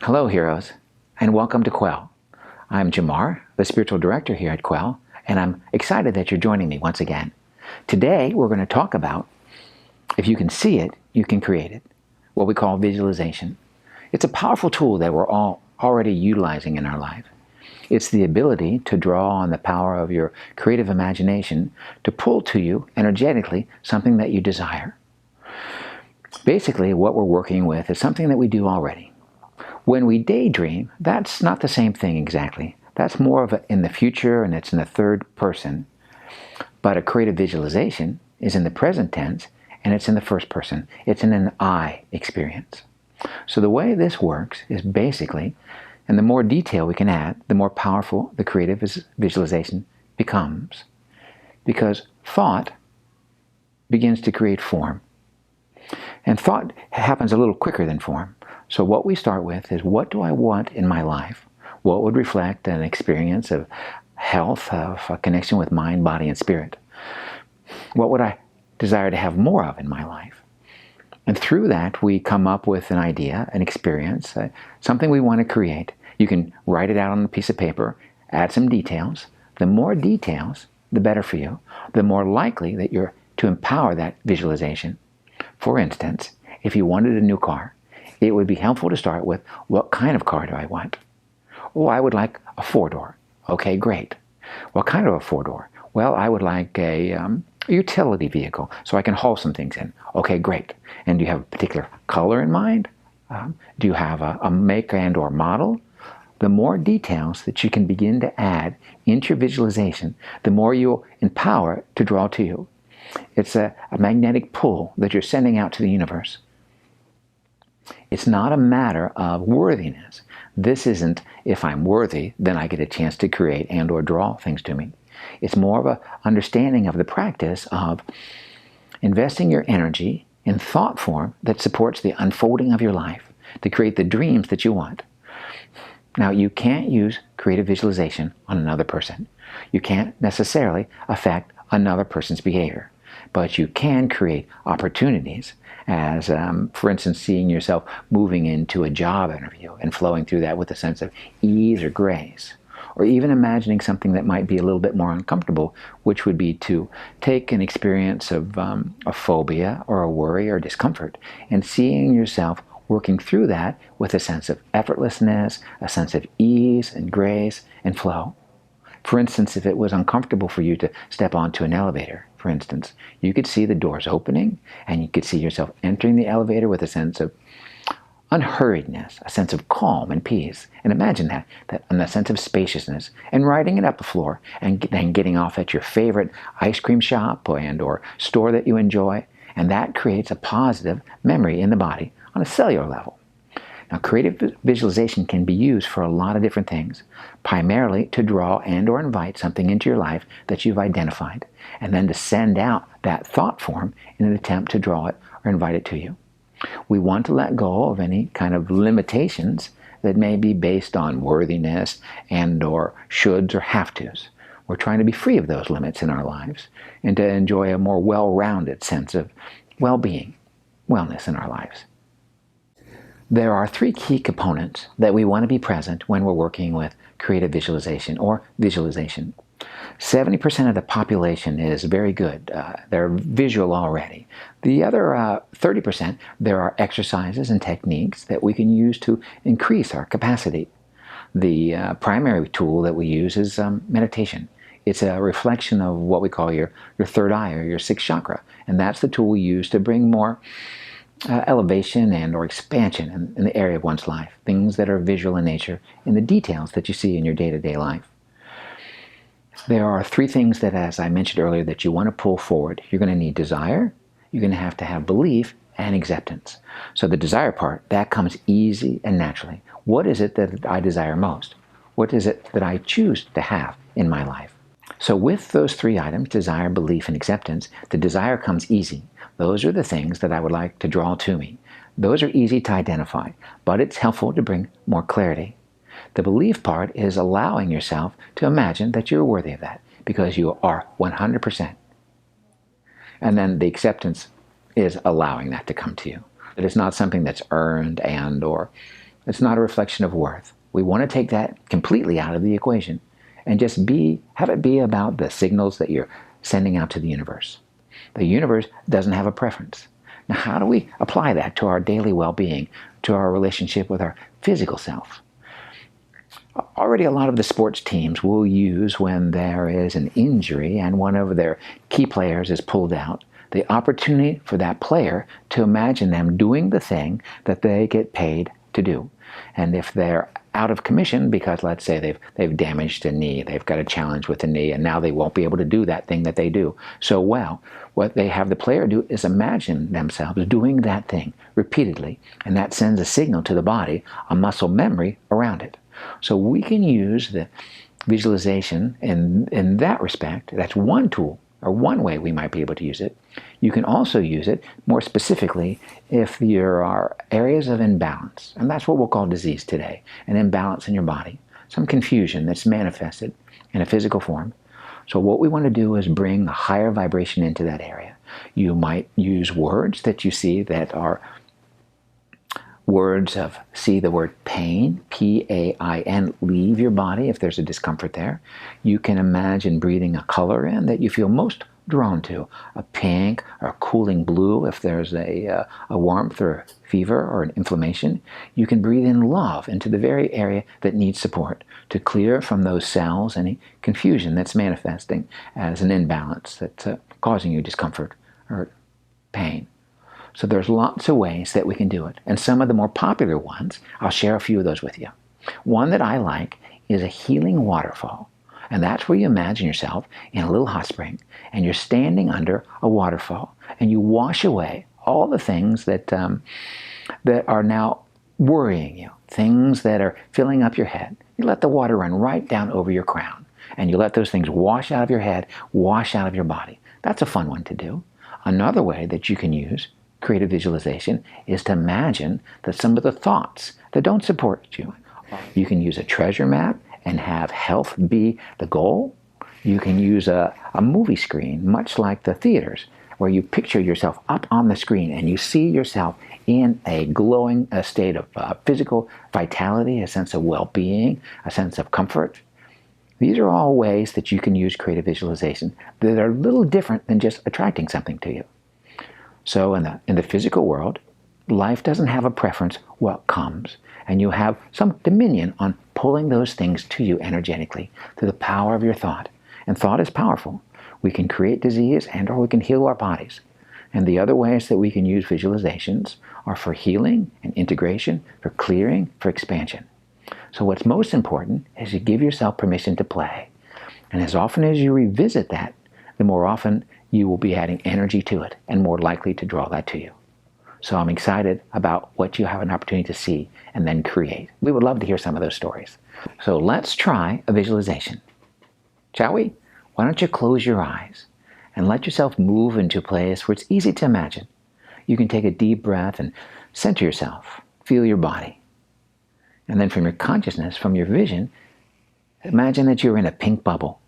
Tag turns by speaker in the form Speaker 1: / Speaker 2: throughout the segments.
Speaker 1: Hello, heroes, and welcome to Kvell. I'm Jamar, the spiritual director here at Kvell, and I'm excited that you're joining me once again. Today, we're going to talk about if you can see it, you can create it, what we call visualization. It's a powerful tool that we're all already utilizing in our life. It's the ability to draw on the power of your creative imagination to pull to you energetically something that you desire. Basically, what we're working with is something that we do already. When we daydream, that's not the same thing exactly. That's more of in the future, and it's in the third person. But a creative visualization is in the present tense, and it's in the first person. It's in an I experience. So the way this works is basically, and the more detail we can add, the more powerful the creative visualization becomes. Because thought begins to create form. And thought happens a little quicker than form. So what we start with is, what do I want in my life? What would reflect an experience of health, of a connection with mind, body, and spirit? What would I desire to have more of in my life? And through that, we come up with an idea, an experience, something we want to create. You can write it out on a piece of paper, add some details. The more details, the better for you. The more likely that you're to empower that visualization. For instance, if you wanted a new car, it would be helpful to start with, what kind of car do I want? Oh, I would like a four-door. Okay, great. What kind of a four-door? Well, I would like a utility vehicle so I can haul some things in. Okay, great. And do you have a particular color in mind? Do you have a make and or model? The more details that you can begin to add into your visualization, the more you'll empower it to draw to you. It's a magnetic pull that you're sending out to the universe. It's not a matter of worthiness. This isn't, if I'm worthy, then I get a chance to create and or draw things to me. It's more of an understanding of the practice of investing your energy in thought form that supports the unfolding of your life to create the dreams that you want. Now, you can't use creative visualization on another person. You can't necessarily affect another person's behavior. But you can create opportunities as, for instance, seeing yourself moving into a job interview and flowing through that with a sense of ease or grace. Or even imagining something that might be a little bit more uncomfortable, which would be to take an experience of a phobia or a worry or discomfort and seeing yourself working through that with a sense of effortlessness, a sense of ease and grace and flow. For instance, if it was uncomfortable for you to step onto an elevator, for instance, you could see the doors opening and you could see yourself entering the elevator with a sense of unhurriedness, a sense of calm and peace. And imagine that and a sense of spaciousness, and riding it up the floor and then getting off at your favorite ice cream shop and or store that you enjoy. And that creates a positive memory in the body on a cellular level. Now, creative visualization can be used for a lot of different things, primarily to draw and or invite something into your life that you've identified, and then to send out that thought form in an attempt to draw it or invite it to you. We want to let go of any kind of limitations that may be based on worthiness and or shoulds or have-tos. We're trying to be free of those limits in our lives and to enjoy a more well-rounded sense of well-being, wellness in our lives. There are three key components that we want to be present when we're working with creative visualization or visualization. 70% of the population is very good. They're visual already. The other 30%, there are exercises and techniques that we can use to increase our capacity. The primary tool that we use is meditation. It's a reflection of what we call your third eye or your sixth chakra. And that's the tool we use to bring more elevation and or expansion in the area of one's life. Things that are visual in nature, in the details that you see in your day-to-day life. There are three things that, as I mentioned earlier, that you want to pull forward. You're going to need desire, you're going to have belief, and acceptance. So the desire part, that comes easy and naturally. What is it that I desire most? What is it that I choose to have in my life? So with those three items, desire, belief, and acceptance, the desire comes easy. Those are the things that I would like to draw to me. Those are easy to identify, but it's helpful to bring more clarity. The belief part is allowing yourself to imagine that you're worthy of that because you are 100%. And then the acceptance is allowing that to come to you. That it's not something that's earned and or It's not a reflection of worth. We want to take that completely out of the equation and just have it be about the signals that you're sending out to the universe. The universe doesn't have a preference. Now, how do we apply that to our daily well-being, to our relationship with our physical self? Already a lot of the sports teams will use, when there is an injury and one of their key players is pulled out, the opportunity for that player to imagine them doing the thing that they get paid to do. And if they're out of commission because, let's say, they've damaged a knee, they've got a challenge with the knee, and now they won't be able to do that thing that they do so well, what they have the player do is imagine themselves doing that thing repeatedly, and that sends a signal to the body, a muscle memory around it. So we can use the visualization in that respect. That's one tool, or one way we might be able to use it. You can also use it more specifically if there are areas of imbalance, and that's what we'll call disease today, an imbalance in your body, some confusion that's manifested in a physical form. So what we want to do is bring a higher vibration into that area. You might use words that you see that are words of, see the word pain, P-A-I-N, leave your body if there's a discomfort there. You can imagine breathing a color in that you feel most drawn to, a pink or a cooling blue if there's a warmth or a fever or an inflammation. You can breathe in love into the very area that needs support to clear from those cells any confusion that's manifesting as an imbalance that's causing you discomfort or pain. So there's lots of ways that we can do it. And some of the more popular ones, I'll share a few of those with you. One that I like is a healing waterfall. And that's where you imagine yourself in a little hot spring, and you're standing under a waterfall, and you wash away all the things that are now worrying you, things that are filling up your head. You let the water run right down over your crown, and you let those things wash out of your head, wash out of your body. That's a fun one to do. Another way that you can use creative visualization is to imagine that some of the thoughts that don't support you. You can use a treasure map and have health be the goal. You can use a movie screen, much like the theaters, where you picture yourself up on the screen and you see yourself in a glowing state of physical vitality, a sense of well-being, a sense of comfort. These are all ways that you can use creative visualization that are a little different than just attracting something to you. So in the physical world, life doesn't have a preference what comes, and you have some dominion on pulling those things to you energetically through the power of your thought. And thought is powerful. We can create disease or we can heal our bodies. And the other ways that we can use visualizations are for healing and integration, for clearing, for expansion. So what's most important is you give yourself permission to play. And as often as you revisit that, the more often you will be adding energy to it and more likely to draw that to you. So I'm excited about what you have an opportunity to see and then create. We would love to hear some of those stories. So let's try a visualization. Shall we? Why don't you close your eyes and let yourself move into a place where it's easy to imagine. You can take a deep breath and center yourself. Feel your body. And then from your consciousness, from your vision, imagine that you're in a pink bubble.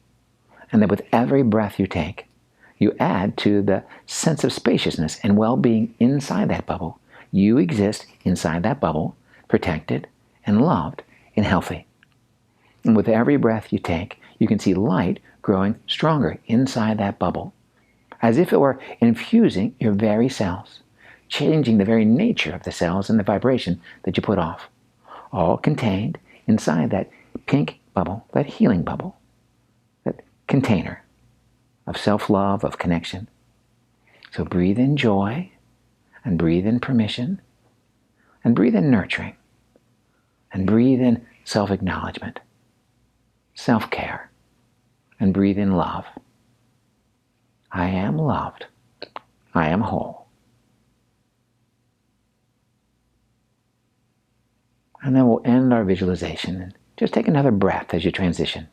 Speaker 1: And that with every breath you take, you add to the sense of spaciousness and well-being inside that bubble. You exist inside that bubble, protected and loved and healthy. And with every breath you take, you can see light growing stronger inside that bubble, as if it were infusing your very cells, changing the very nature of the cells and the vibration that you put off, all contained inside that pink bubble, that healing bubble, that container of self-love, of connection. So breathe in joy, and breathe in permission, and breathe in nurturing, and breathe in self-acknowledgement, self-care, and breathe in love. I am loved. I am whole. And then we'll end our visualization and just take another breath as you transition.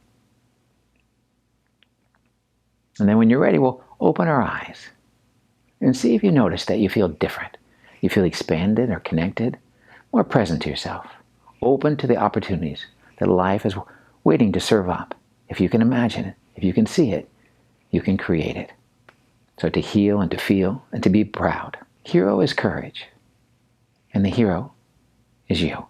Speaker 1: And then when you're ready, we'll open our eyes and see if you notice that you feel different. You feel expanded or connected, more present to yourself, open to the opportunities that life is waiting to serve up. If you can imagine it, if you can see it, you can create it. So to heal and to feel and to be proud. Hero is courage, and the hero is you.